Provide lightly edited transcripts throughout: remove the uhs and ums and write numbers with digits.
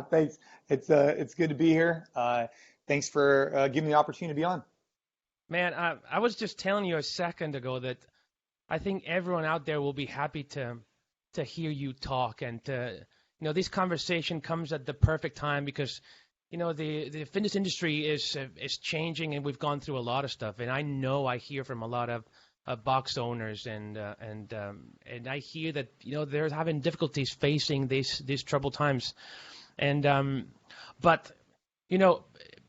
Thanks. It's good to be here. Thanks for giving me the opportunity to be on. Man, I was just telling you a second ago that I think everyone out there will be happy to hear you talk and this conversation comes at the perfect time because the fitness industry is changing and we've gone through a lot of stuff and I hear from a lot of box owners and I hear that they're having difficulties facing these troubled times and but you know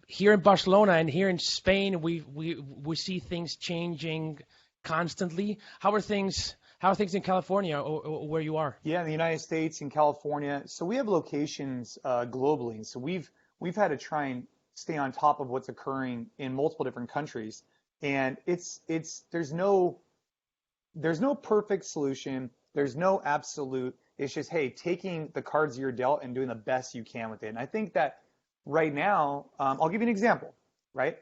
here in Barcelona and here in Spain, we see things changing constantly. How are things? How are things in California or where you are? Yeah, in the United States, in California. So we have locations globally. So we've had to try and stay on top of what's occurring in multiple different countries. And it's there's no perfect solution. There's no absolute. It's just, hey, taking the cards you're dealt and doing the best you can with it. And I think that right now, I'll give you an example, right?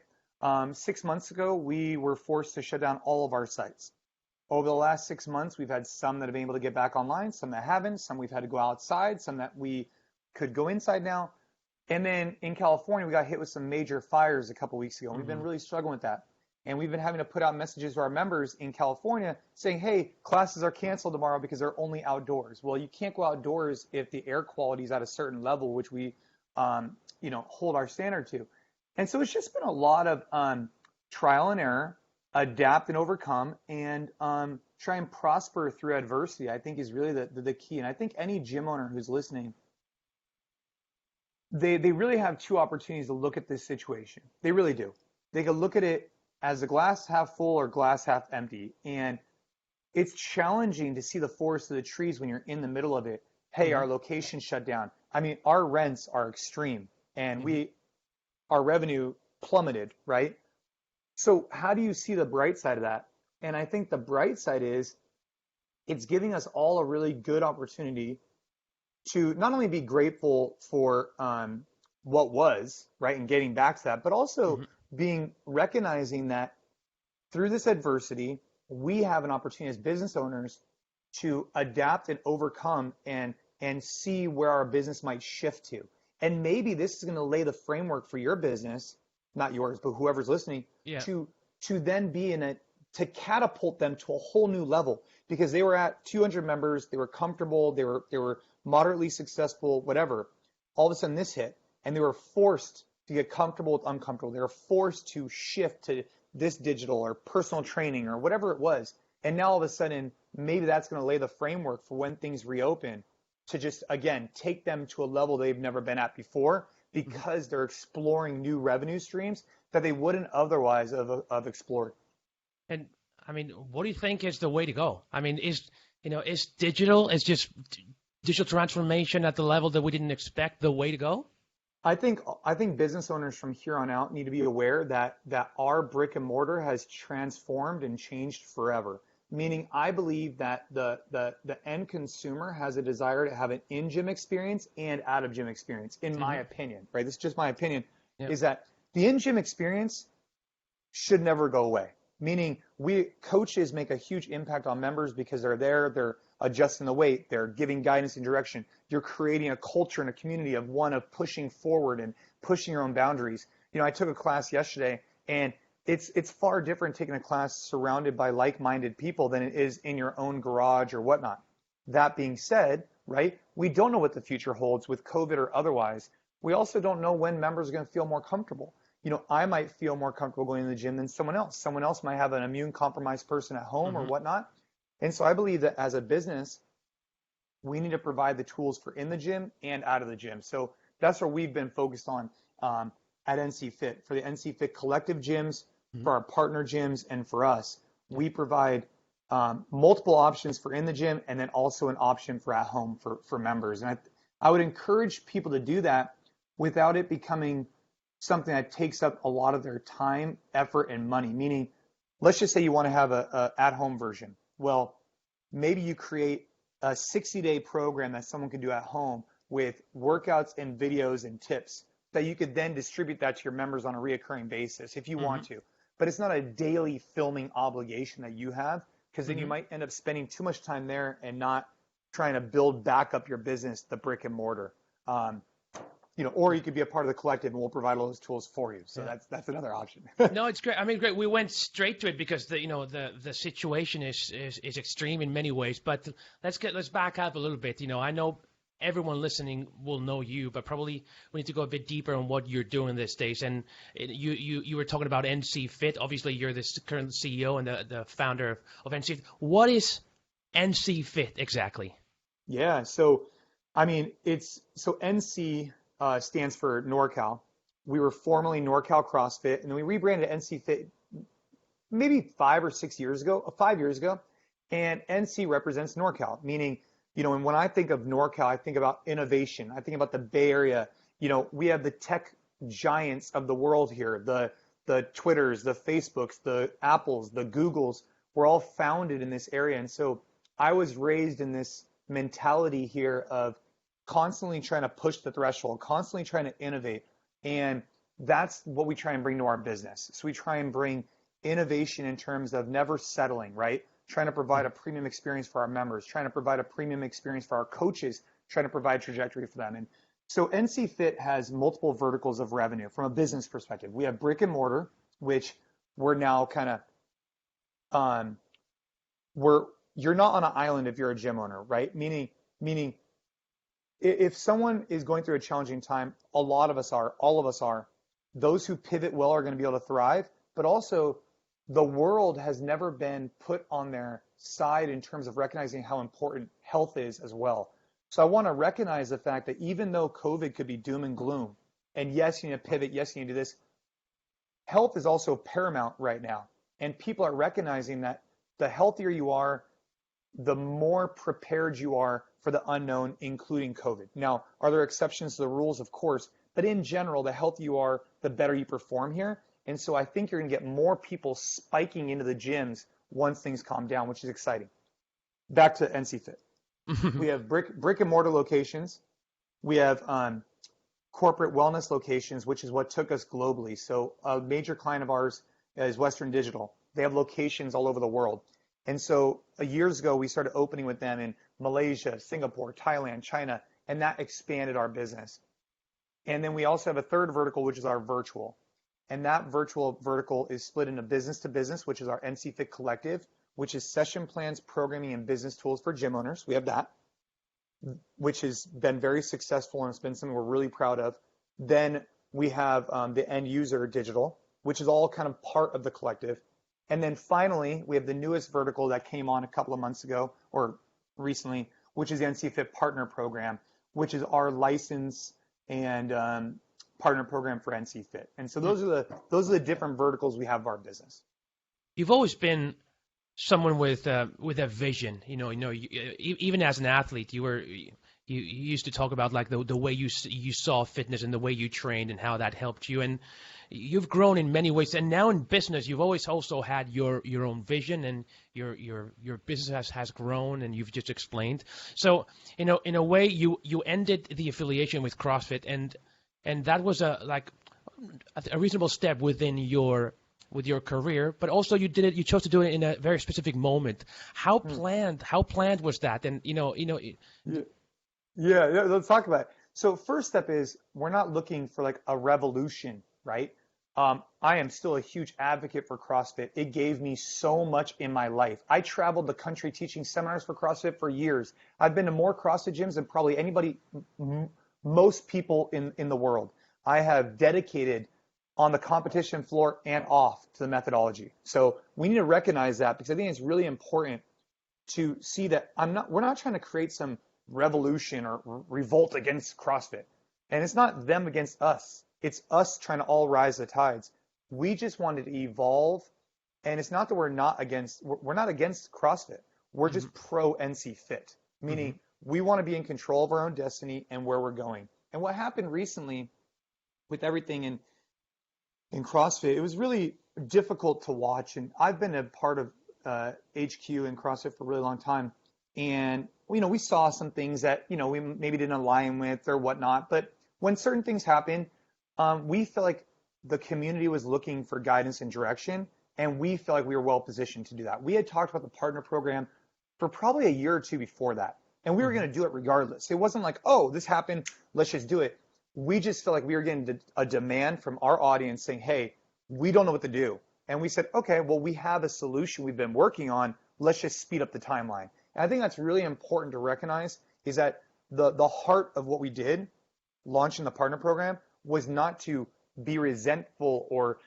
6 months ago, we were forced to shut down all of our sites. Over the last 6 months, we've had some that have been able to get back online, some that haven't, some we've had to go outside, some that we could go inside now. And then in California, we got hit with some major fires a couple weeks ago. We've been really struggling with that. And we've been having to put out messages to our members in California saying, hey, classes are canceled tomorrow because they're only outdoors. Well, you can't go outdoors if the air quality is at a certain level, which we hold our standard to. And so it's just been a lot of trial and error, adapt and overcome, and try and prosper through adversity, I think is really the key. And I think any gym owner who's listening, they really have two opportunities to look at this situation. They really do. They can look at it as a glass half full or glass half empty. And it's challenging to see the forest of the trees when you're in the middle of it. Hey, our location shut down. I mean, our rents are extreme and our revenue plummeted, right? So how do you see the bright side of that? And I think the bright side is it's giving us all a really good opportunity to not only be grateful for what was, right, and getting back to that, but also recognizing that through this adversity, we have an opportunity as business owners to adapt and overcome and see where our business might shift to. And maybe this is going to lay the framework for your business, not yours, but whoever's listening, to then be to catapult them to a whole new level because they were at 200 members, they were comfortable, they were moderately successful, whatever. All of a sudden this hit and they were forced to get comfortable with uncomfortable. They were forced to shift to this digital or personal training or whatever it was. And now all of a sudden, maybe that's going to lay the framework for when things reopen to just, again, take them to a level they've never been at before because they're exploring new revenue streams that they wouldn't otherwise have explored. And I mean, what do you think is the way to go? I mean, is digital, is just digital transformation at the level that we didn't expect the way to go? I think business owners from here on out need to be aware that our brick and mortar has transformed and changed forever. Meaning, I believe that the end consumer has a desire to have an in-gym experience and out-of-gym experience, in my opinion, right? This is just my opinion, is that the in-gym experience should never go away. Meaning, coaches make a huge impact on members because they're there, they're adjusting the weight, they're giving guidance and direction. You're creating a culture and a community of pushing forward and pushing your own boundaries. I took a class yesterday, and it's far different taking a class surrounded by like-minded people than it is in your own garage or whatnot. That being said, right, we don't know what the future holds with COVID or otherwise. We also don't know when members are going to feel more comfortable. I might feel more comfortable going to the gym than someone else. Someone else might have an immune-compromised person at home or whatnot. And so I believe that as a business, we need to provide the tools for in the gym and out of the gym. So that's where we've been focused on at NCFIT. For the NCFIT collective gyms, for our partner gyms, and for us, we provide multiple options for in the gym and then also an option for at home for members. And I would encourage people to do that without it becoming something that takes up a lot of their time, effort, and money. Meaning, let's just say you want to have a at-home version. Well, maybe you create a 60-day program that someone can do at home with workouts and videos and tips that you could then distribute that to your members on a reoccurring basis if you want to. But it's not a daily filming obligation that you have because then you might end up spending too much time there and not trying to build back up your business, the brick and mortar. or you could be a part of the collective and we'll provide all those tools for you. So that's another option. No, it's great. I mean, great. We went straight to it because the situation is extreme in many ways. But let's back up a little bit. I know everyone listening will know you, but probably we need to go a bit deeper on what you're doing these days. And you were talking about NCFIT. Obviously, you're the current CEO and the founder of NCFIT. What is NCFIT exactly? Yeah. So, I mean, NC stands for NorCal. We were formerly NorCal CrossFit, and then we rebranded NCFIT maybe 5 years ago. And NC represents NorCal, meaning, and when I think of NorCal, I think about innovation. I think about the Bay Area. We have the tech giants of the world here, the Twitters, the Facebooks, the Apples, the Googles. We're all founded in this area. And so I was raised in this mentality here of constantly trying to push the threshold, constantly trying to innovate. And that's what we try and bring to our business. So we try and bring innovation in terms of never settling, right? Trying to provide a premium experience for our members, trying to provide a premium experience for our coaches, trying to provide trajectory for them. And so NCFIT has multiple verticals of revenue from a business perspective. We have brick and mortar, which we're now kind of, you're not on an island if you're a gym owner, right? Meaning if someone is going through a challenging time, all of us are. Those who pivot well are going to be able to thrive, but also the world has never been put on their side in terms of recognizing how important health is as well. So I want to recognize the fact that even though COVID could be doom and gloom, and yes, you need to pivot, yes, you need to do this, health is also paramount right now. And people are recognizing that the healthier you are, the more prepared you are for the unknown, including COVID. Now, are there exceptions to the rules? Of course. But in general, the healthier you are, the better you perform here. And so I think you're going to get more people spiking into the gyms once things calm down, which is exciting. Back to NCFIT. We have brick and mortar locations. We have corporate wellness locations, which is what took us globally. So a major client of ours is Western Digital. They have locations all over the world. And so years ago, we started opening with them in Malaysia, Singapore, Thailand, China, and that expanded our business. And then we also have a third vertical, which is our virtual. And that virtual vertical is split into business to business, which is our NCFIT Collective, which is session plans, programming, and business tools for gym owners. We have that, which has been very successful, and it's been something we're really proud of. Then we have the end user digital, which is all kind of part of the collective. And then finally, we have the newest vertical that came on a couple of months ago or recently, which is the NCFIT Partner Program, which is our license and partner program for NCFIT. And so those are the different verticals we have of our business. You've always been someone with a vision. Even as an athlete, you used to talk about like the way you saw fitness and the way you trained and how that helped you. And you've grown in many ways. And now in business, you've always also had your own vision, and your business has grown, and you've just explained. So in a way, you ended the affiliation with CrossFit, and that was a reasonable step within your career, but also you chose to do it in a very specific moment. How planned was that? And Yeah, let's talk about it. So first step is we're not looking for like a revolution, right? I am still a huge advocate for CrossFit. It gave me so much in my life. I traveled the country teaching seminars for CrossFit for years. I've been to more CrossFit gyms than probably anybody, most people in the world. I have dedicated on the competition floor and off to the methodology. So we need to recognize that, because I think it's really important to see that we're not trying to create some revolution or revolt against CrossFit. And it's not them against us. It's us trying to all rise the tides. We just wanted to evolve. And it's not that we're not against CrossFit. We're just pro NCFIT, meaning we want to be in control of our own destiny and where we're going. And what happened recently with everything in CrossFit, it was really difficult to watch. And I've been a part of HQ in CrossFit for a really long time. And, we saw some things that, we maybe didn't align with or whatnot. But when certain things happen, we felt like the community was looking for guidance and direction. And we felt like we were well positioned to do that. We had talked about the partner program for probably a year or two before that. And we were going to do it regardless. It wasn't like, oh, this happened, let's just do it. we just felt like we were getting a demand from our audience saying, hey, we don't know what to do. And we said, okay, well, we have a solution we've been working on. Let's just speed up the timeline. And I think that's really important to recognize is that the heart of what we did, launching the partner program, was not to be resentful or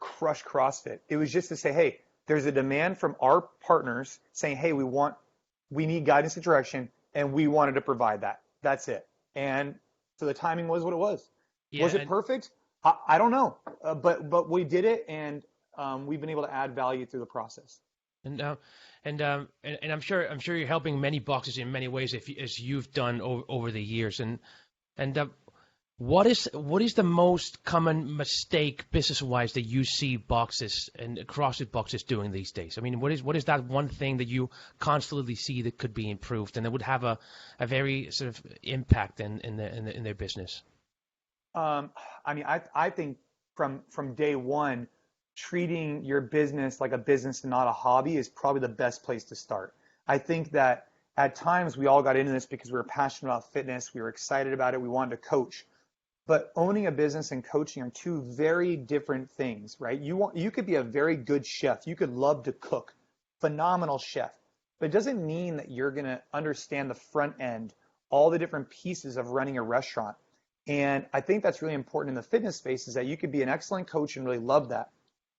crush CrossFit. It was just to say, hey, there's a demand from our partners saying, hey, we need guidance and direction, and we wanted to provide that. That's it. And so the timing was what it was. Yeah, Was it perfect? I don't know, but we did it, and we've been able to add value through the process. And I'm sure you're helping many boxes in many ways, as you've done over the years. And what is the most common mistake business-wise that you see boxes and CrossFit boxes doing these days? I mean, what is that one thing that you constantly see that could be improved and that would have a very sort of impact in their business? I mean, I think from day one, treating your business like a business and not a hobby is probably the best place to start. I think that at times we all got into this because we were passionate about fitness, we were excited about it, we wanted to coach. But owning a business and coaching are two very different things, right? You could be a very good chef, you could love to cook, phenomenal chef, but it doesn't mean that you're going to understand the front end, all the different pieces of running a restaurant. And I think that's really important in the fitness space, is that you could be an excellent coach and really love that.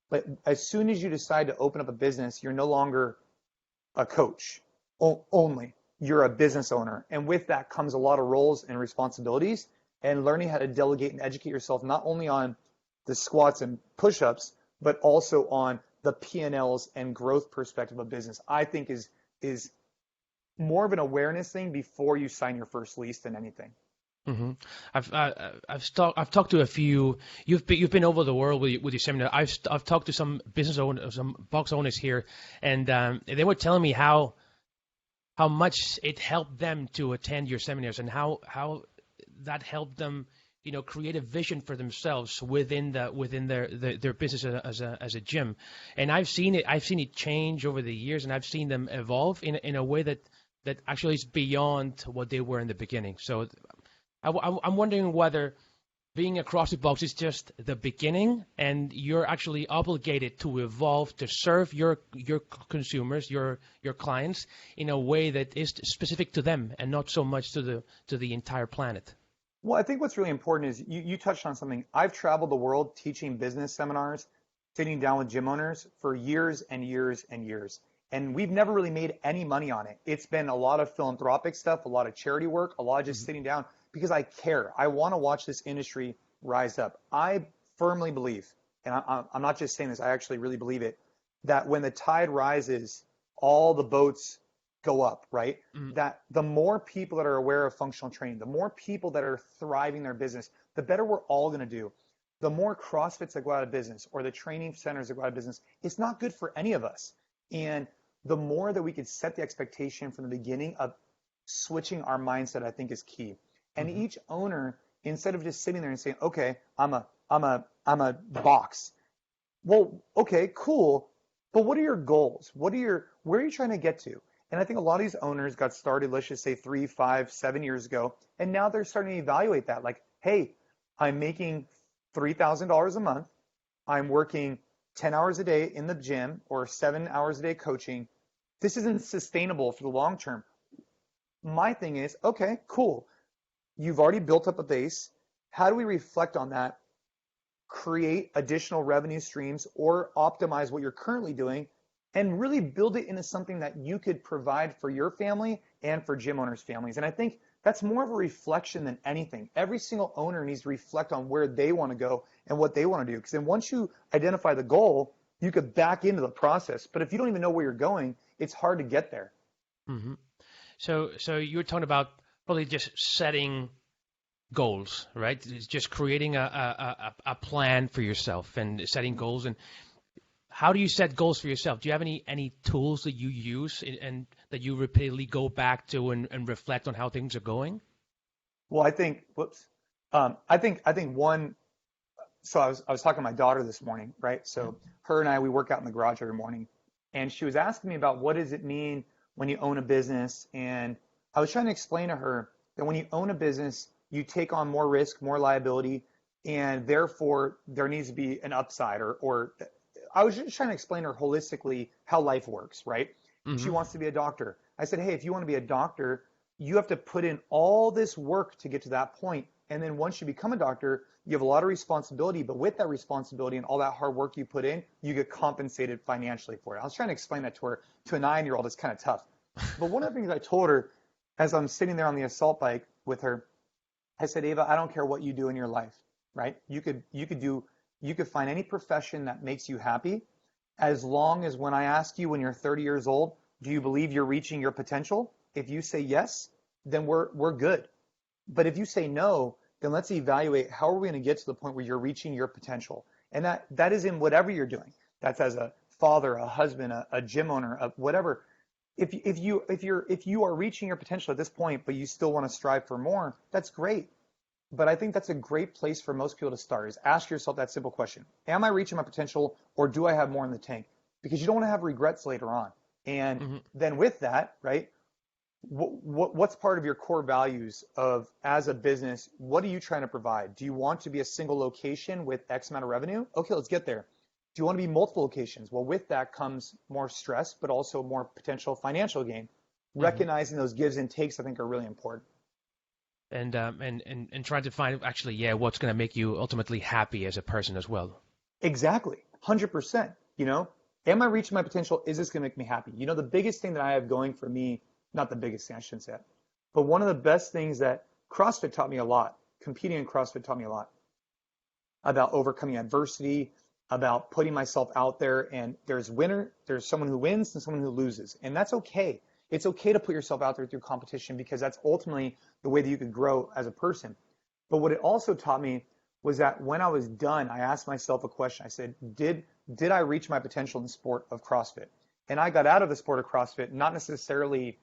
But as soon as you decide to open up a business, you're no longer a coach only. You're a business owner. And with that comes a lot of roles and responsibilities, and learning how to delegate and educate yourself, not only on the squats and push-ups, but also on the P&Ls and growth perspective of business, I think is more of an awareness thing before you sign your first lease than anything. Mm-hmm. I've talked to a few. You've been over the world with your seminar. I've talked to some business owners, some box owners here, and they were telling me how much it helped them to attend your seminars, and how that helped them, create a vision for themselves within their business as a gym. And I've seen it change over the years, and I've seen them evolve in a way that actually is beyond what they were in the beginning. So I'm wondering whether being a CrossFit box is just the beginning, and you're actually obligated to evolve to serve your consumers, your clients, in a way that is specific to them and not so much to the entire planet. Well, I think what's really important is you touched on something. I've traveled the world teaching business seminars, sitting down with gym owners for years and years and years. And we've never really made any money on it. It's been a lot of philanthropic stuff, a lot of charity work, a lot of just sitting down because I care. I want to watch this industry rise up. I firmly believe, and I'm not just saying this, I actually really believe it, that when the tide rises, all the boats go up, right? Mm-hmm. That the more people that are aware of functional training, the more people that are thriving their business, the better we're all going to do. The more CrossFits that go out of business or the training centers that go out of business, it's not good for any of us. And the more that we could set the expectation from the beginning of switching our mindset, I think is key. And each owner, instead of just sitting there and saying, okay, I'm a box. Well, okay, cool. But what are your goals? Where are you trying to get to? And I think a lot of these owners got started, let's just say 3, 5, 7 years ago. And now they're starting to evaluate that. Like, hey, I'm making $3,000 a month. I'm working 10 hours a day in the gym or 7 hours a day coaching. This isn't sustainable for the long term. My thing is, okay, cool. You've already built up a base. How do we reflect on that, create additional revenue streams, or optimize what you're currently doing and really build it into something that you could provide for your family and for gym owners' families? And I think that's more of a reflection than anything. Every single owner needs to reflect on where they want to go and what they want to do. Because then once you identify the goal, you could back into the process. But if you don't even know where you're going, it's hard to get there. Mm-hmm. So you were talking about probably just setting goals, right? It's just creating a plan for yourself and setting goals. And how do you set goals for yourself? Do you have any tools that you use and that you repeatedly go back to and reflect on how things are going? Well, I think one. So I was talking to my daughter this morning, right? So her and I, we work out in the garage every morning, and she was asking me about what does it mean when you own a business, and I was trying to explain to her that when you own a business, you take on more risk, more liability, and therefore there needs to be an upside or I was just trying to explain to her holistically how life works, right? She Mm-hmm. wants to be a doctor. I said, hey, if you want to be a doctor, you have to put in all this work to get to that point. And then once you become a doctor, you have a lot of responsibility, but with that responsibility and all that hard work you put in, you get compensated financially for it. I was trying to explain that to her. To a 9-year-old, it's kind of tough. But one of the things I told her as I'm sitting there on the assault bike with her, I said, Ava, I don't care what you do in your life, right? You could find any profession that makes you happy, as long as when I ask you when you're 30 years old, do you believe you're reaching your potential? If you say yes, then we're good. But if you say no, then let's evaluate how are we going to get to the point where you're reaching your potential. And that is in whatever you're doing. That's as a father, a husband, a gym owner, whatever. If you are reaching your potential at this point, but you still want to strive for more, that's great. But I think that's a great place for most people to start, is ask yourself that simple question. Am I reaching my potential, or do I have more in the tank? Because you don't want to have regrets later on. And Mm-hmm. then with that, right, what's part of your core values of as a business? What are you trying to provide? Do you want to be a single location with X amount of revenue? Okay, let's get there. Do you want to be multiple locations? Well, with that comes more stress, but also more potential financial gain. Mm-hmm. Recognizing those gives and takes, I think, are really important. And trying to find actually, yeah, what's going to make you ultimately happy as a person as well. Exactly. 100%. Am I reaching my potential? Is this going to make me happy? The biggest thing that I have going for me, not the biggest thing, I shouldn't say that, but one of the best things that CrossFit taught me a lot, competing in CrossFit taught me a lot about overcoming adversity, about putting myself out there. And there's someone who wins and someone who loses. And that's okay. It's okay to put yourself out there through competition, because that's ultimately the way that you could grow as a person. But what it also taught me was that when I was done, I asked myself a question. I said, did I reach my potential in the sport of CrossFit? And I got out of the sport of CrossFit, not necessarily,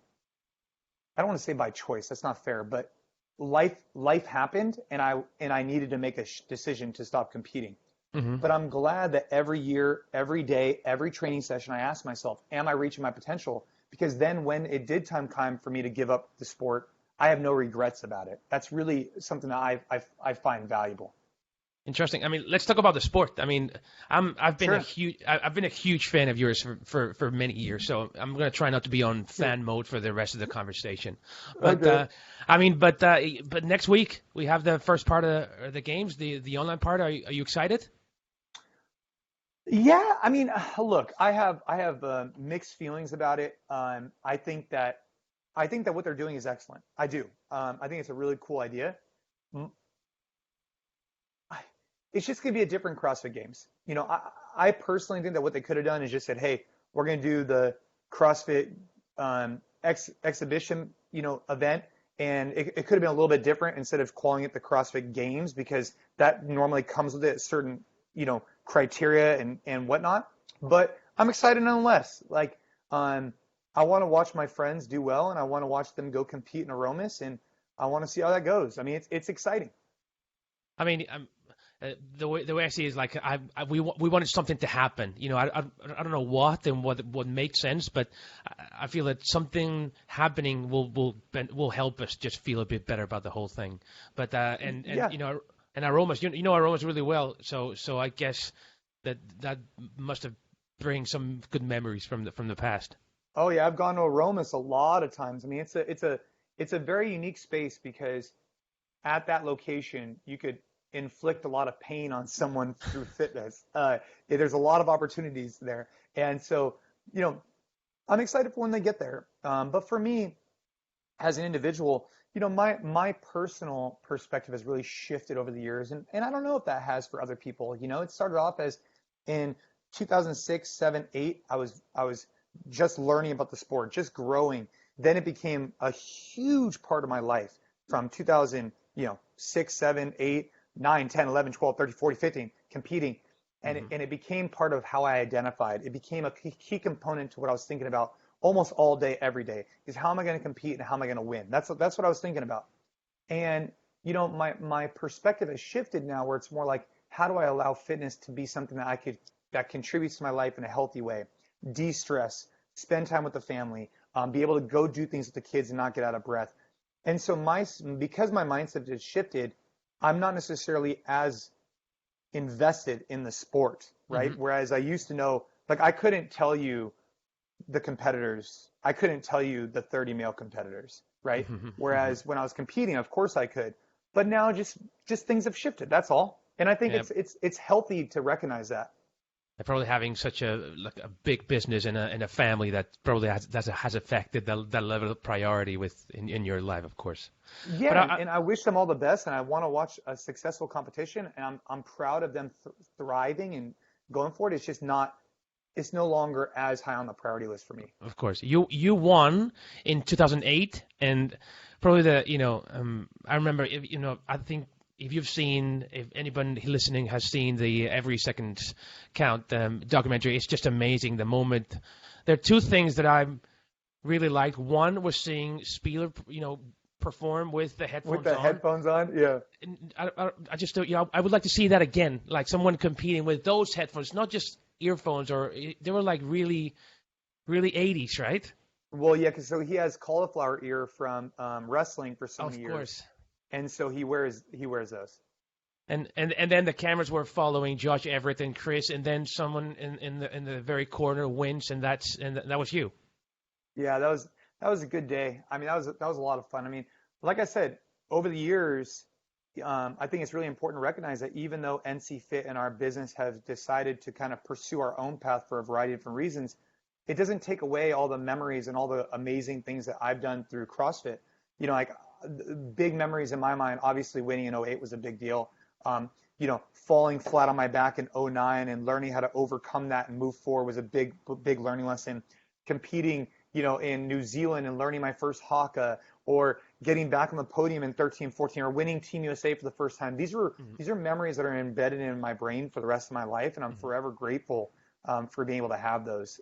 I don't want to say by choice, that's not fair, but life happened, and I needed to make a decision to stop competing. Mm-hmm. But I'm glad that every year, every day, every training session, I asked myself, am I reaching my potential? Because then when it did time for me to give up the sport, I have no regrets about it. That's really something that I find valuable. Interesting. I mean, let's talk about the sport. I mean, I've been Sure. I've been a huge fan of yours for many years. So I'm going to try not to be on fan mode for the rest of the conversation. But Okay. but next week we have the first part of the games, the online part. Are you excited? Yeah, I mean, look, I have mixed feelings about it. I think that what they're doing is excellent. I do. I think it's a really cool idea. M- It's just going to be a different CrossFit Games. I personally think that what they could have done is just said, hey, we're going to do the CrossFit exhibition, event, and it could have been a little bit different instead of calling it the CrossFit Games, because that normally comes with a certain, criteria and whatnot. But I'm excited nonetheless. Like, I want to watch my friends do well, and I want to watch them go compete in Aromas, and I want to see how that goes. I mean, it's exciting. I mean, the way I see it is like we wanted something to happen. I don't know what and what makes sense, but I feel that something happening will help us just feel a bit better about the whole thing. But Yeah. and aromas, aromas really well. So I guess that must have bring some good memories from the past. Oh yeah, I've gone to Aromas a lot of times. I mean, it's a very unique space, because at that location you could inflict a lot of pain on someone through fitness. Yeah, there's a lot of opportunities there, and so you know I'm excited for when they get there. But for me, as an individual, my personal perspective has really shifted over the years, and I don't know if that has for other people. It started off as in 2006, 7, 8. I was just learning about the sport, just growing. Then it became a huge part of my life from 2000, 6, 7, 8, 9, 10, 11, 12, 13, 14, 15, competing. And Hmm. it became part of how I identified. It became a key component to what I was thinking about almost all day, every day, is how am I going to compete and how am I going to win? That's what I was thinking about. And my perspective has shifted now, where it's more like, how do I allow fitness to be something that contributes to my life in a healthy way? De-stress, spend time with the family, be able to go do things with the kids and not get out of breath. And so because my mindset has shifted, I'm not necessarily as invested in the sport, right? Hmm. Whereas I used to know, like I couldn't tell you the competitors. I couldn't tell you the 30 male competitors, right? Hmm. Whereas when I was competing, of course I could. But now just things have shifted. That's all. And I think Yeah. it's healthy to recognize that. And probably having such a big business and a family that probably has affected that level of priority in your life, of course. But Yeah, and I wish them all the best, and I want to watch a successful competition, and I'm proud of them thriving and going forward. It's just not, it's no longer as high on the priority list for me. of course, you won in 2008, and probably I remember I think if anybody listening has seen the Every Second Count documentary, it's just amazing the moment. There are two things that I really liked. One was seeing Spieler, perform with the With headphones the on. headphones on, yeah. And I just I would like to see that again, like someone competing with those headphones, not just earphones, or they were like really really 80s, right? Well, yeah, because so he has cauliflower ear from wrestling for so many Of years, course. and so he wears those. And then the cameras were following Josh Everett and Chris, and then someone in the very corner wins, and that was you. Yeah, that was a good day. I mean, that was a lot of fun. I mean, like I said, over the years, I think it's really important to recognize that even though NCFIT and our business have decided to kind of pursue our own path for a variety of different reasons, it doesn't take away all the memories and all the amazing things that I've done through CrossFit. Like big memories in my mind, obviously winning in '08 was a big deal. Falling flat on my back in '09 and learning how to overcome that and move forward was a big learning lesson. Competing, in New Zealand and learning my first haka, or getting back on the podium in 13, 14, or winning Team USA for the first time. Mhm. These are memories that are embedded in my brain for the rest of my life, and I'm Mhm. forever grateful for being able to have those.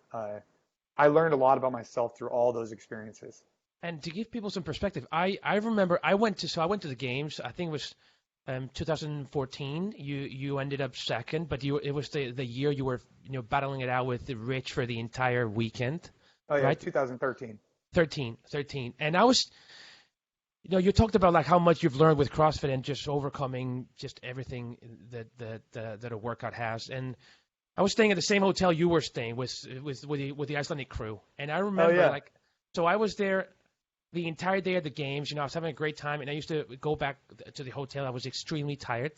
I learned a lot about myself through all those experiences. And to give people some perspective, I remember I went to the games. I think it was 2014. You ended up second, but it was the year you were battling it out with Rich for the entire weekend, Oh yeah, right? 2013. 13. And I was, you talked about like how much you've learned with CrossFit and just overcoming just everything that a workout has. And I was staying at the same hotel you were staying with the Icelandic crew, and I Oh remember yeah. like, so I was there the entire day at the games. I was having a great time, and I used to go back to the hotel. I was extremely tired,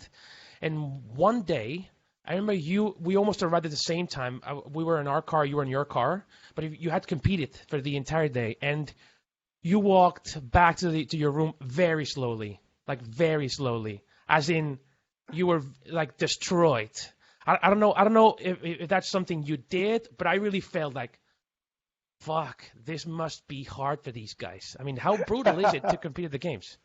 and one day I remember we almost arrived at the same time. We were in our car, you were in your car, but you had competed for the entire day, and you walked back to your room very slowly, like very slowly, as in you were like destroyed. I don't know if that's something you did, but I really felt like, fuck, this must be hard for these guys. I mean, how brutal is it to compete at the games?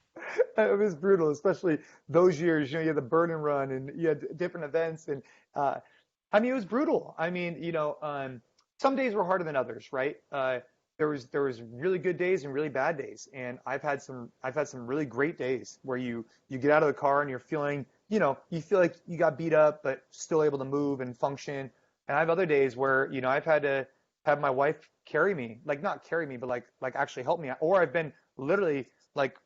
It was brutal, especially those years. You had the burn and run, and you had different events, and uh, I mean, it was brutal. I mean, some days were harder than others, right? There was really good days and really bad days, and I've had some really great days where you get out of the car and you're feeling, you feel like you got beat up, but still able to move and function. And I have other days where I've had to have my wife carry me, like not carry me, but like actually help me, or I've been literally like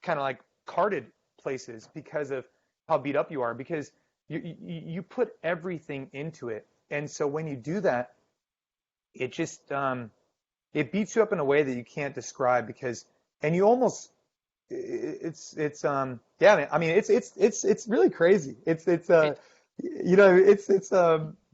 kind of like carted places because of how beat up you are, because you put everything into it. And so when you do that, it just it beats you up in a way that you can't describe, because and you almost it's yeah, man. I mean, it's really crazy. It's It, it's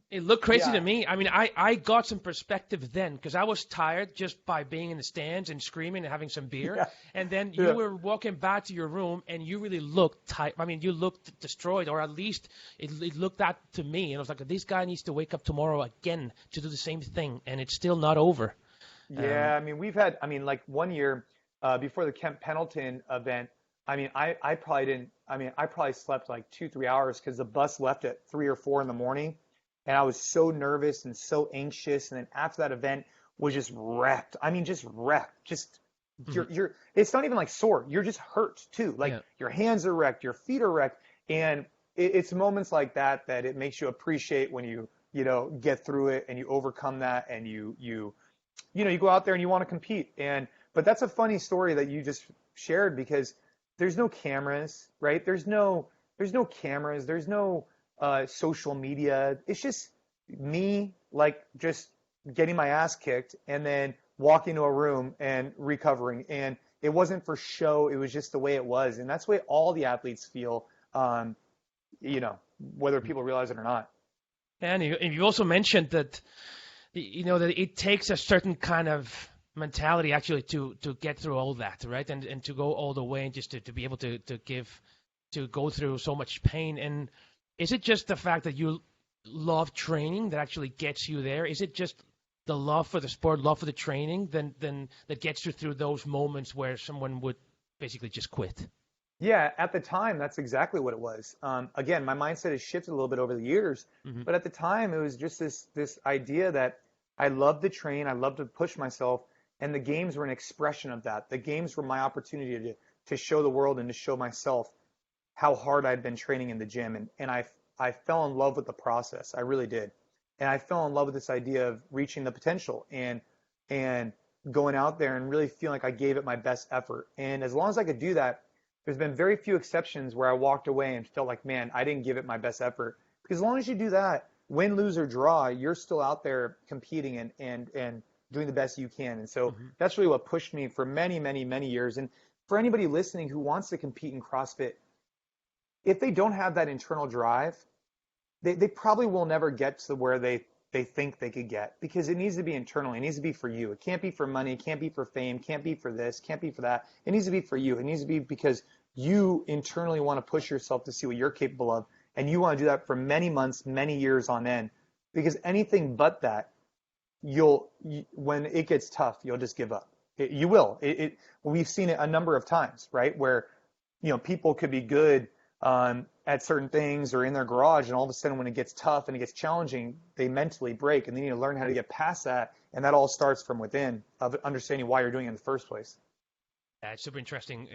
it looked crazy to yeah. me. I mean, I got some perspective then because I was tired just by being in the stands and screaming and having some beer. Yeah, And then you yeah. were walking back to your room and you really looked tired. I mean, you looked destroyed, or at least it looked that to me. And I was like, this guy needs to wake up tomorrow again to do the same thing, and it's still not over. Um, Yeah, I mean, like one year before the Kemp Pendleton event, I mean, I probably slept like 2, 3 hours because the bus left at 3 or 4 in the morning. And I was so nervous and so anxious. And then after that event was just wrecked. I mean, just wrecked. Just, mhm. it's not even like sore. You're just hurt too. Like Yeah. your hands are wrecked, your feet are wrecked. And it's moments like that that it makes you appreciate when get through it and you overcome that, and you go out there and you want to compete. And But that's a funny story that you just shared because there's no cameras, right? There's no cameras. There's no social media. It's just me, like, just getting my ass kicked and then walking to a room and recovering. And it wasn't for show. It was just the way it was. And that's the way all the athletes feel, you know, whether people realize it or not. And you also mentioned that, that it takes a certain kind of mentality actually to get through all that, right? And to go all the way and just to be able to go through so much pain. And is it just the fact that you love training that actually gets you there? Is it just the love for the sport, love for the training, then that gets you through those moments where someone would basically just quit? Yeah, at the time, that's exactly what it was. Again, my mindset has shifted a little bit over the years, but at the time, it was just this idea that I loved to train, I loved to push myself, and the games were an expression of that. The games were my opportunity to show the world and to show myself how hard I'd been training in the gym, and I fell in love with the process. I really did, and I fell in love with this idea of reaching the potential and going out there and really feeling like I gave it my best effort. And as long as I could do that, there's been very few exceptions where I walked away and felt like, man, I didn't give it my best effort. Because as long as you do that, win, lose, or draw, you're still out there competing and doing the best you can. And so that's really what pushed me for many, many, many years. And for anybody listening who wants to compete in CrossFit, if they don't have that internal drive, they probably will never get to where they think they could get, because it needs to be internal. It needs to be for you. It can't be for money. It can't be for fame. Can't be for this. Can't be for that. It needs to be for you. It needs to be because you internally want to push yourself to see what you're capable of, and you want to do that for many months, many years on end. Because anything but that, when it gets tough, you'll just give up. You will. We've seen it a number of times, right? Where people could be good at certain things or in their garage, and all of a sudden when it gets tough and it gets challenging, they mentally break, and they need to learn how to get past that. And that all starts from within, of understanding why you're doing it in the first place. It's super interesting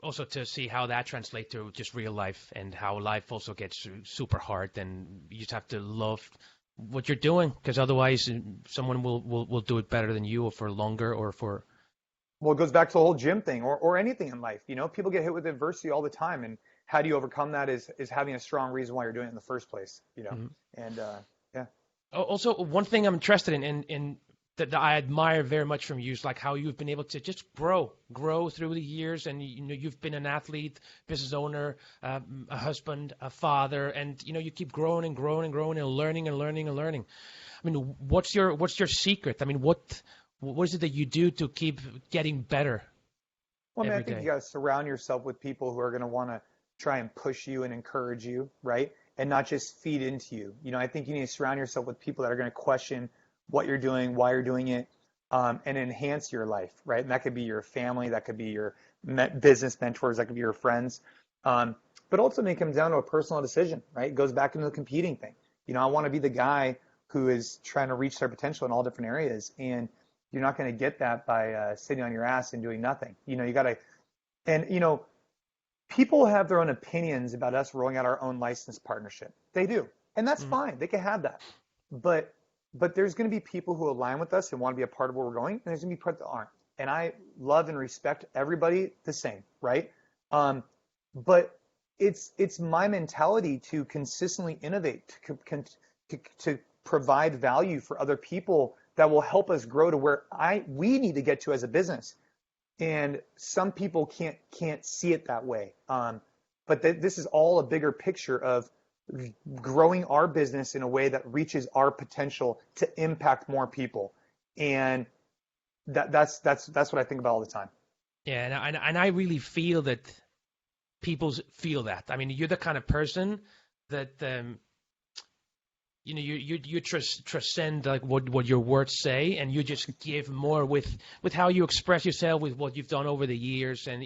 also to see how that translates to just real life, and how life also gets super hard, and you just have to love what you're doing, because otherwise someone will do it better than you, or for longer, or for... Well, it goes back to the whole gym thing, or anything in life. People get hit with adversity all the time, and how do you overcome that is having a strong reason why you're doing it in the first place, and yeah. Also, one thing I'm interested in that I admire very much from you is like how you've been able to just grow through the years, and you've been an athlete, business owner, a husband, a father, and you keep growing and growing and growing and learning and learning and learning. I mean, what's your secret? I mean, what is it that you do to keep getting better? Well, I think you got to surround yourself with people who are going to want to try and push you and encourage you, right? And not just feed into you. I think you need to surround yourself with people that are going to question what you're doing, why you're doing it, and enhance your life, right? And that could be your family, that could be your business mentors, that could be your friends. But ultimately, it comes down to a personal decision, right? It goes back into the competing thing. I want to be the guy who is trying to reach their potential in all different areas, and you're not going to get that by sitting on your ass and doing nothing. You got to, and people have their own opinions about us rolling out our own license partnership. They do, and that's fine. They can have that, but there's going to be people who align with us and want to be a part of where we're going, and there's going to be people that aren't. And I love and respect everybody the same, right? But it's my mentality to consistently innovate, to provide value for other people that will help us grow to where we need to get to as a business. And some people can't see it that way. But this is all a bigger picture of growing our business in a way that reaches our potential to impact more people. And that's what I think about all the time. Yeah, and I really feel that people feel that. I mean, you're the kind of person that you transcend like what your words say, and you just give more with how you express yourself, with what you've done over the years, and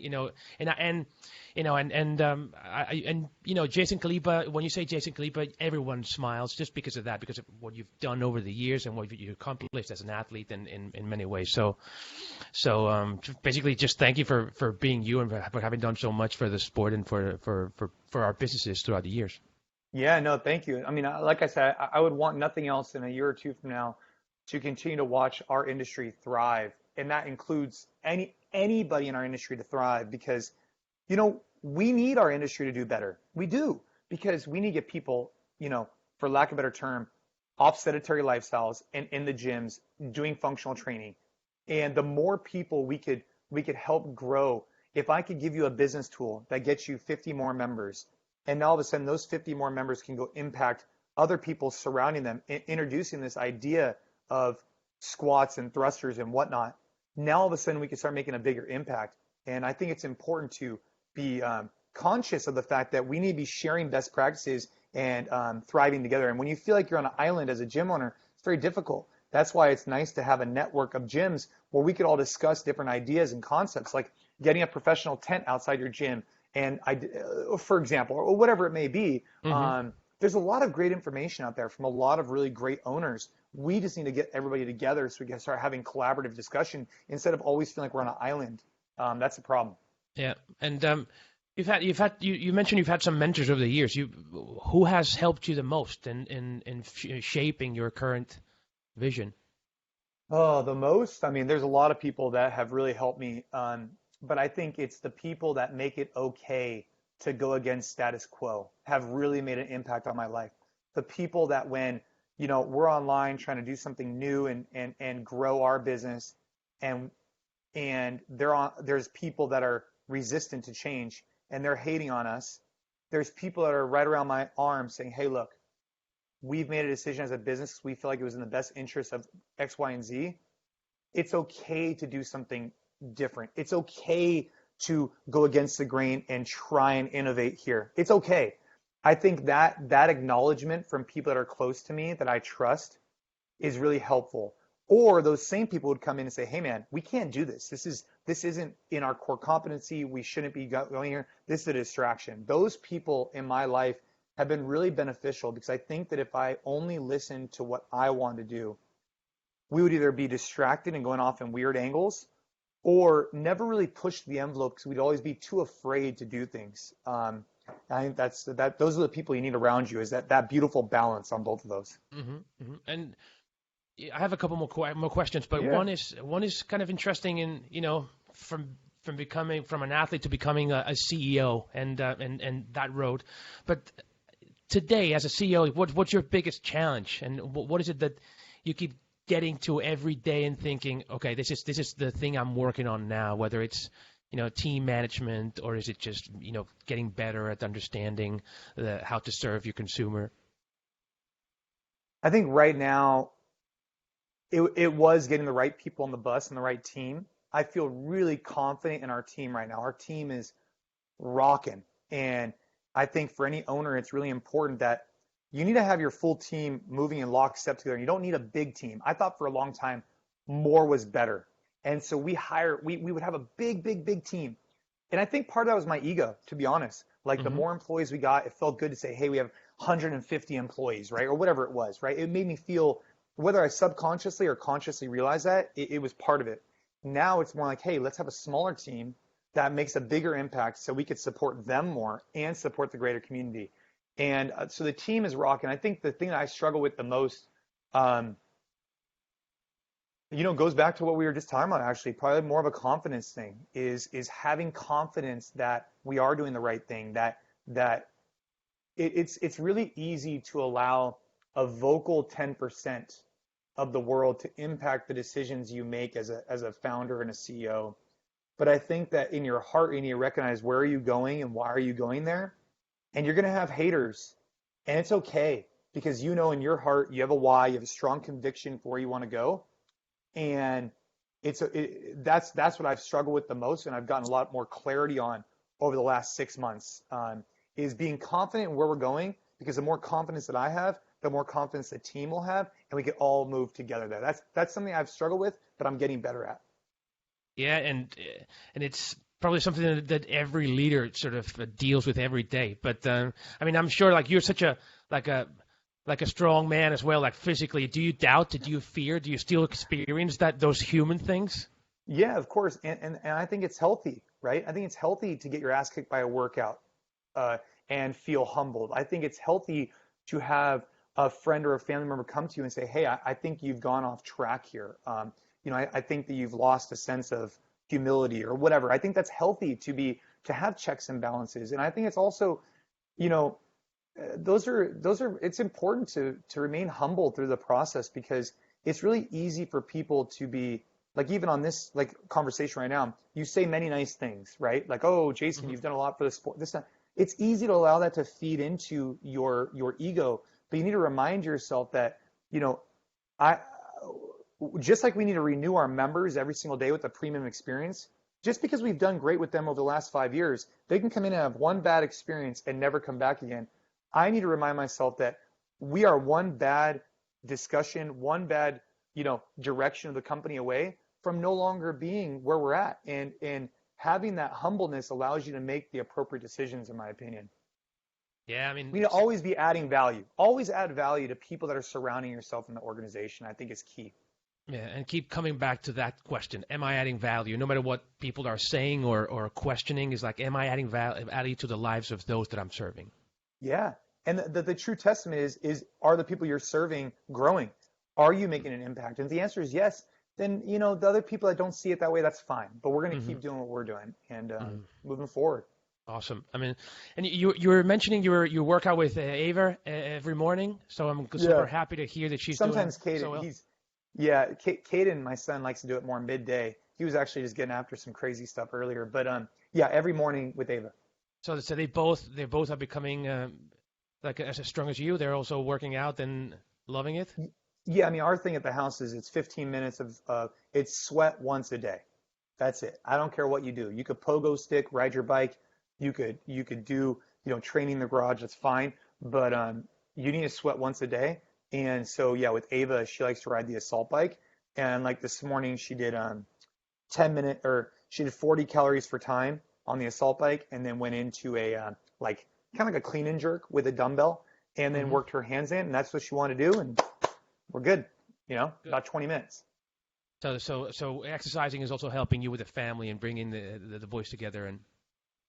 Jason Khalipa. When you say Jason Khalipa, everyone smiles just because of that, because of what you've done over the years and what you accomplished as an athlete in many ways. So basically, just thank you for being you, and for having done so much for the sport and for our businesses throughout the years. Yeah, no, thank you. I mean, like I said, I would want nothing else in a year or two from now to continue to watch our industry thrive. And that includes anybody in our industry to thrive, because, we need our industry to do better. We do, because we need to get people, for lack of a better term, off sedentary lifestyles and in the gyms doing functional training. And the more people we could help grow, if I could give you a business tool that gets you 50 more members, and all of a sudden those 50 more members can go impact other people surrounding them, introducing this idea of squats and thrusters and whatnot, now all of a sudden we can start making a bigger impact. And I think it's important to be conscious of the fact that we need to be sharing best practices and thriving together. And when you feel like you're on an island as a gym owner, it's very difficult. That's why it's nice to have a network of gyms where we could all discuss different ideas and concepts, like getting a professional tent outside your gym, and for example, or whatever it may be. There's a lot of great information out there from a lot of really great owners. We just need to get everybody together so we can start having collaborative discussion instead of always feeling like we're on an island. That's the problem. Yeah, and you mentioned you've had some mentors over the years. Who has helped you the most in shaping your current vision? Oh, the most? I mean, there's a lot of people that have really helped me, but I think it's the people that make it okay to go against status quo have really made an impact on my life. The people that when, we're online trying to do something new and grow our business, and there's people that are resistant to change and they're hating on us. There's people that are right around my arm saying, hey, look, we've made a decision as a business. We feel like it was in the best interest of X, Y, and Z. It's okay to do something different. It's okay to go against the grain and try and innovate here. It's okay. I think that acknowledgement from people that are close to me that I trust is really helpful. Or those same people would come in and say, hey man, we can't do this. This isn't in our core competency. We shouldn't be going here. This is a distraction. Those people in my life have been really beneficial, because I think that if I only listened to what I wanted to do, we would either be distracted and going off in weird angles, or never really push the envelope because we'd always be too afraid to do things. I think those are the people you need around you, is that beautiful balance on both of those. And I have a couple more questions, but Yeah. one is kind of interesting in, from becoming from an athlete to becoming a CEO and that road. But today, as a CEO, what's your biggest challenge, and what is it that you keep getting to every day and thinking, okay, this is the thing I'm working on now, whether it's team management, or is it just getting better at understanding how to serve your consumer? I think right now it was getting the right people on the bus and the right team. I feel really confident in our team right now. Our team is rocking, and I think for any owner, it's really important that you need to have your full team moving in lockstep together. You don't need a big team. I thought for a long time more was better. And so we would have a big team. And I think part of that was my ego, to be honest. Like the more employees we got, it felt good to say, hey, we have 150 employees, right? Or whatever it was, right? It made me feel, whether I subconsciously or consciously realized that, it was part of it. Now it's more like, hey, let's have a smaller team that makes a bigger impact so we could support them more and support the greater community. And so the team is rocking. I think the thing that I struggle with the most, goes back to what we were just talking about, actually. Probably more of a confidence thing, is having confidence that we are doing the right thing, that it's really easy to allow a vocal 10% of the world to impact the decisions you make as a founder and a CEO. But I think that in your heart, you need to recognize, where are you going and why are you going there? And you're going to have haters, and it's okay, because in your heart you have a why, you have a strong conviction for where you want to go. And that's what I've struggled with the most, and I've gotten a lot more clarity on over the last 6 months, is being confident in where we're going, because the more confidence that I have, the more confidence the team will have, and we can all move together there. That's something I've struggled with, but I'm getting better at. Yeah, and it's probably something that every leader sort of deals with every day. But I'm sure, like, you're such a strong man as well, like physically. Do you doubt? Do you fear? Do you still experience those human things? Yeah, of course. And I think it's healthy, right? I think it's healthy to get your ass kicked by a workout and feel humbled. I think it's healthy to have a friend or a family member come to you and say, hey, I think you've gone off track here. I think that you've lost a sense of humility or whatever. I think that's healthy to have checks and balances. And I think it's also, you know, it's important to remain humble through the process, because it's really easy for people to be like, even on this like conversation right now, you say many nice things, right? Like, oh, Jason, you've done a lot for the sport. It's easy to allow that to feed into your ego, but you need to remind yourself that, you know, I just like we need to renew our members every single day with a premium experience. Just because we've done great with them over the last 5 years, they can come in and have one bad experience and never come back again. I need to remind myself that we are one bad discussion, one bad, direction of the company away from no longer being where we're at. And having that humbleness allows you to make the appropriate decisions, in my opinion. Yeah, I mean, we need to always be adding value. Always add value to people that are surrounding yourself in the organization. I think is key. Yeah, and keep coming back to that question. Am I adding value? No matter what people are saying or questioning, is like, am I adding value to the lives of those that I'm serving? Yeah. And the true testament is are the people you're serving growing? Are you making an impact? And if the answer is yes, then, the other people that don't see it that way, that's fine. But we're going to keep doing what we're doing and moving forward. Awesome. I mean, and you were mentioning you work out with Ava every morning, so I'm super happy to hear that she's sometimes doing Caden, so well. Caden, my son, likes to do it more midday. He was actually just getting after some crazy stuff earlier, but every morning with Ava. So they both are becoming like as strong as you. They're also working out and loving it. Yeah, I mean, our thing at the house is it's 15 minutes of it's sweat once a day. That's it. I don't care what you do. You could pogo stick, ride your bike. You could do, training in the garage. That's fine. But you need to sweat once a day. And so, with Ava, she likes to ride the assault bike. And like this morning, she did 40 calories for time on the assault bike, and then went into a kind of like a clean and jerk with a dumbbell, and then worked her hands in. And that's what she wanted to do. And we're good. About 20 minutes. So exercising is also helping you with the family and bringing the boys together. And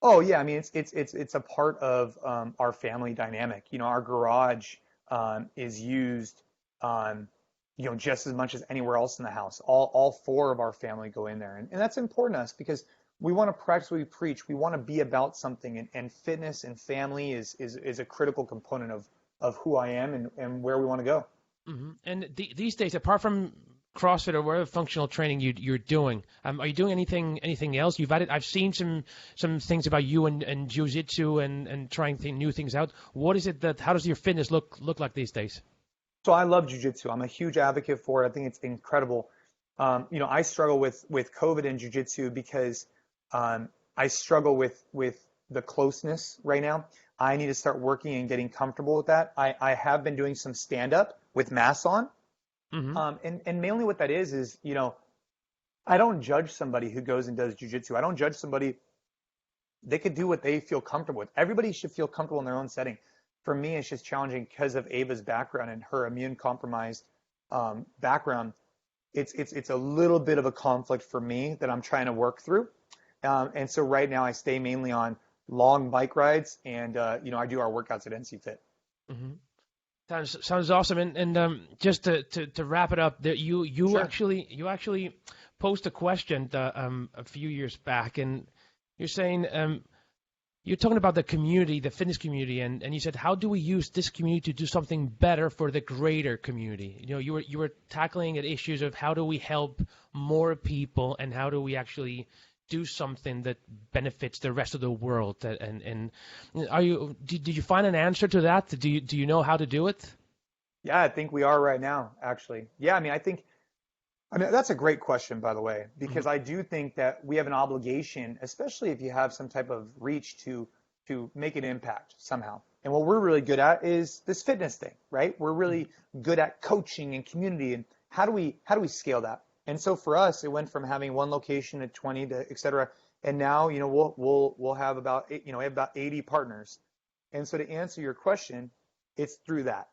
oh yeah, I mean, it's a part of our family dynamic. Our garage is used just as much as anywhere else in the house. All four of our family go in there, and that's important to us because we want to practice what we preach. We want to be about something, and fitness and family is a critical component of who I am and where we want to go. Mm-hmm. And these days, apart from CrossFit or whatever functional training you're doing, are you doing anything else? I've seen some things about you and jiu-jitsu and trying new things out. What is it how does your fitness look like these days? So I love jiu-jitsu. I'm a huge advocate for it. I think it's incredible. I struggle with COVID and jiu-jitsu because I struggle with the closeness right now. I need to start working and getting comfortable with that. I have been doing some stand-up with masks on. Mm-hmm. And mainly what that is, I don't judge somebody who goes and does jiu-jitsu. I don't judge somebody. They could do what they feel comfortable with. Everybody should feel comfortable in their own setting. For me, it's just challenging because of Ava's background and her immune compromised background. It's a little bit of a conflict for me that I'm trying to work through. And so right now I stay mainly on long bike rides and, I do our workouts at NCFIT. Mm-hmm. Sounds awesome. And just to wrap it up, you Sure. actually posed a question a few years back, and you're saying you're talking about the community, the fitness community, and you said, how do we use this community to do something better for the greater community? You were tackling at issues of how do we help more people and how do we actually do something that benefits the rest of the world. And did you find an answer to that? Do you know how to do it? Yeah, I think we are right now, actually. Yeah, I mean, that's a great question, by the way, because I do think that we have an obligation, especially if you have some type of reach to make an impact somehow. And what we're really good at is this fitness thing, right? We're really good at coaching and community, and how do we scale that? And so for us, it went from having one location at 20 to et cetera. And now, we'll have about 80 partners. And so to answer your question, it's through that.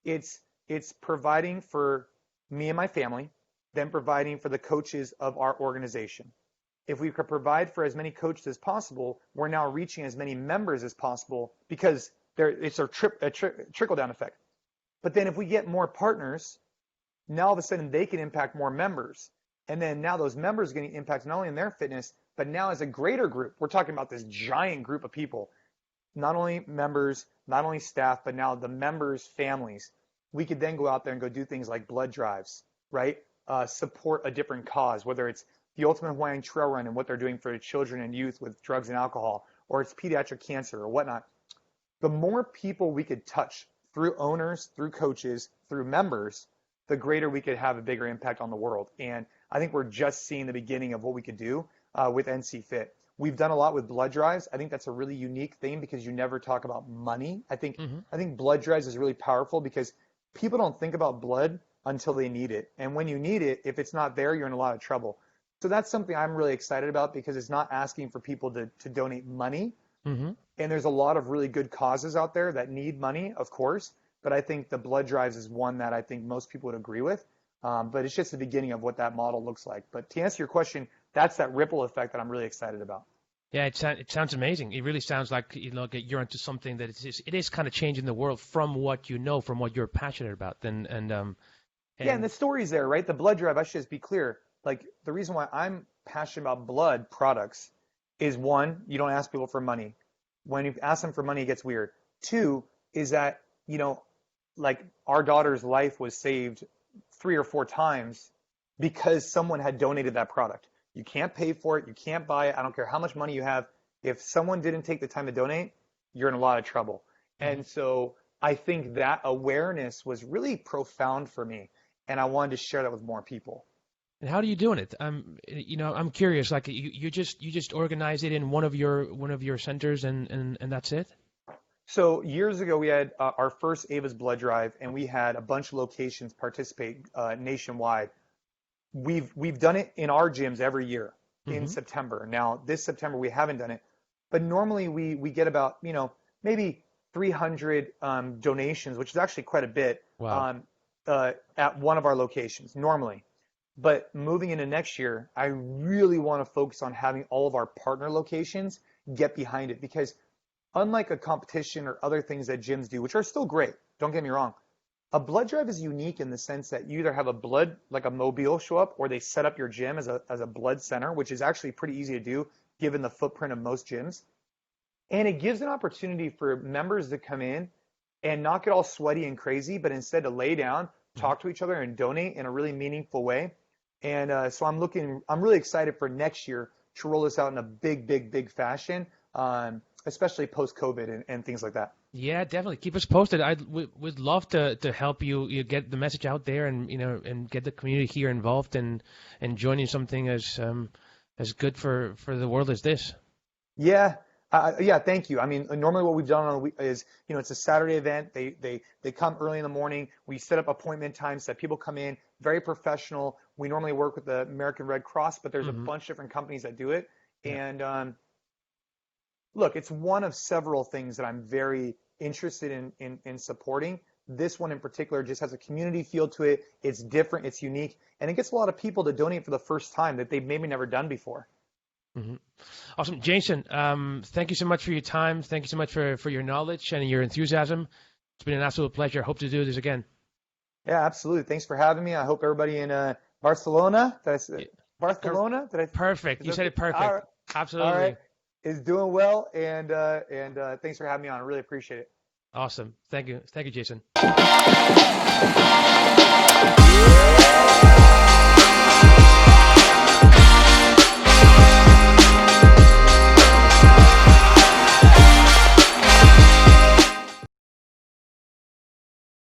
It's providing for me and my family, then providing for the coaches of our organization. If we could provide for as many coaches as possible, we're now reaching as many members as possible because it's a trickle-down effect. But then if we get more partners, now all of a sudden they can impact more members. And then now those members are getting impacted not only in their fitness, but now as a greater group. We're talking about this giant group of people, not only members, not only staff, but now the members' families. We could then go out there and go do things like blood drives, right? Support a different cause, whether it's the Ultimate Hawaiian Trail Run and what they're doing for children and youth with drugs and alcohol, or it's pediatric cancer or whatnot. The more people we could touch through owners, through coaches, through members, the greater we could have a bigger impact on the world. And I think we're just seeing the beginning of what we could do with NCFIT. We've done a lot with blood drives. I think that's a really unique thing because you never talk about money. I think blood drives is really powerful because people don't think about blood until they need it. And when you need it, if it's not there, you're in a lot of trouble. So that's something I'm really excited about because it's not asking for people to donate money. And there's a lot of really good causes out there that need money, of course. But I think the blood drives is one that I think most people would agree with. But it's just the beginning of what that model looks like. But to answer your question, that's that ripple effect that I'm really excited about. Yeah, it sounds amazing. It really sounds like you're into something that it is kind of changing the world from what you know, from what you're passionate about. And the story's there, right? The blood drive. I should just be clear. Like the reason why I'm passionate about blood products is one, you don't ask people for money. When you ask them for money, it gets weird. Two is that like our daughter's life was saved 3 or 4 times because someone had donated that product. You can't pay for it. You can't buy it. I don't care how much money you have. If someone didn't take the time to donate, you're in a lot of trouble. And so I think that awareness was really profound for me, and I wanted to share that with more people. And how are you doing it? I'm curious. Like you just organize it in one of your centers, and that's it. So years ago, we had our first Ava's blood drive, and we had a bunch of locations participate nationwide. We've done it in our gyms every year in September. Now this September we haven't done it, but normally we get about maybe 300 donations, which is actually quite a bit. Wow. At one of our locations normally. But moving into next year, I really want to focus on having all of our partner locations get behind it because unlike a competition or other things that gyms do, which are still great, don't get me wrong, a blood drive is unique in the sense that you either have a blood, like a mobile show up, or they set up your gym as a blood center, which is actually pretty easy to do given the footprint of most gyms. And it gives an opportunity for members to come in and not get all sweaty and crazy, but instead to lay down, talk to each other, and donate in a really meaningful way. And so I'm really excited for next year to roll this out in a big fashion, especially post-COVID and things like that. Yeah, definitely. Keep us posted. We'd love to help you get the message out there and and get the community here involved and joining something as good for the world as this. Yeah. Thank you. I mean, normally what we've done on a week is, it's a Saturday event. They come early in the morning. We set up appointment times that people come in, very professional. We normally work with the American Red Cross, but there's a bunch of different companies that do it. Yeah. And look, it's one of several things that I'm very interested in supporting. This one in particular just has a community feel to it. It's different, it's unique, and it gets a lot of people to donate for the first time that they've maybe never done before. Awesome. Jason, thank you so much for your time. Thank you so much for your knowledge and your enthusiasm. It's been an absolute pleasure. Hope to do this again. Yeah, absolutely. Thanks for having me. I hope everybody in Barcelona, Barcelona? Perfect. You said it perfect. All right. Absolutely. All right. Is doing well, and thanks for having me on. I really appreciate it. Awesome. Thank you. Thank you, Jason.